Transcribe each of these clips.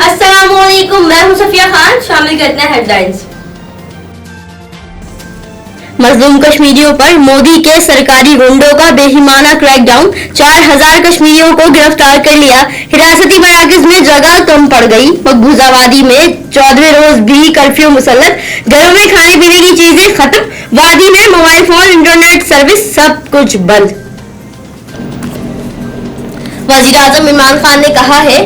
अस्सलामुअलैकुम, मैं हूं सफिया खान। शामिल करते हैं हेडलाइंस। मजलूम कश्मीरियों पर मोदी के सरकारी गुंडों का बेहिमाना क्रैकडाउन, 4000 कश्मीरियों को गिरफ्तार कर लिया। हिरासती मराकज में जगह कम पड़ गई। मकबूजा वादी में 14वें रोज भी कर्फ्यू मुसल्लत, घरों में खाने पीने की चीजें खत्म, वादी में मोबाइल फोन इंटरनेट सर्विस सब कुछ बंद। वज़ीर-ए-आज़म इमरान खान ने कहा है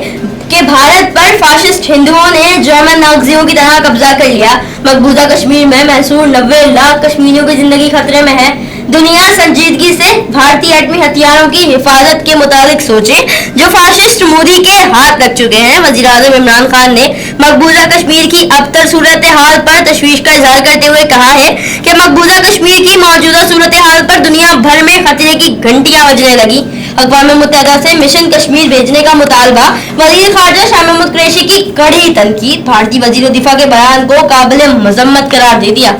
कि भारत पर फाशिस्ट हिंदुओं ने जर्मन नाज़ियों की तरह कब्जा कर लिया। मकबूजा कश्मीर में महसूर 90 लाख कश्मीरियों की जिंदगी खतरे में है। दुनिया संजीदगी से भारतीय एटमी हथियारों की हिफाजत के मुताबिक सोचे जो फाशिस्ट मोदी के हाथ लग चुके हैं। वज़ीर-ए-आज़म इमरान खान ने मकबूजा कश्मीर की अबतर सूरत हाल पर तशवीश का इजहार करते हुए कहा है कि मकबूजा कश्मीर की मौजूदा सूरत हाल पर दुनिया भर में खतरे की घंटियां बजने लगी। अक़वाम मुत्तहिदा से मिशन कश्मीर भेजने का मुतालबा, वज़ीर ख़ारजा शाह महमूद कुरैशी की कड़ी तनकीद, भारतीय वज़ीर दिफा के बयान को काबिल मज़म्मत करार दे दिया।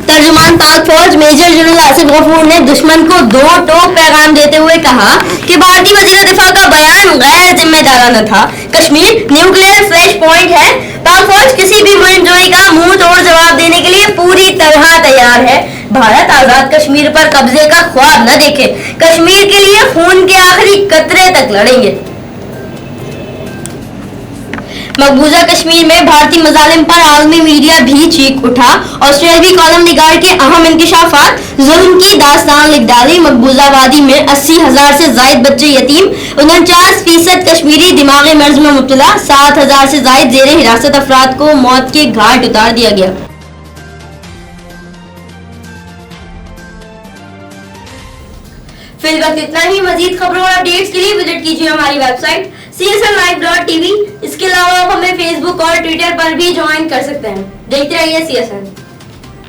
तर्जुमान पाक फौज मेजर जनरल आसिफ गफूर ने दुश्मन को दो टोक पैगाम देते हुए कहा कि भारतीय वज़ीर दिफा का बयान गैर जिम्मेदाराना था। कश्मीर न्यूक्लियर फ्लैश पॉइंट है। पाक फौज किसी भी मुहिमजोई का मुंह तोड़ जवाब देने के लिए पूरी तरह तैयार है। भारत आजाद कश्मीर पर कब्जे का ख्वाब न देखे, कश्मीर के लिए खून के आखिरी कतरे तक लड़ेंगे। मकबूजा कश्मीर में भारतीय मजालिम पर आलमी मीडिया भी चीख उठा। ऑस्ट्रेलियावी कॉलम निगार के अहम इंकशाफात, जुल्म की दास्तान लिख डाली। मकबूजा वादी में 80,000 से जायद बच्चे यतीम, 49% कश्मीरी दिमागी मर्ज में मुब्तला, 7,000 से जायद जेरे हिरासत अफराद को मौत के घाट उतार दिया गया। फिल वक्त इतना ही। मजीद खबरों और अपडेट्स के लिए विजिट कीजिए हमारी वेबसाइट csnlive.tv। इसके अलावा आप हमें फेसबुक और ट्विटर पर भी ज्वाइन कर सकते हैं। देखते रहिए CSN।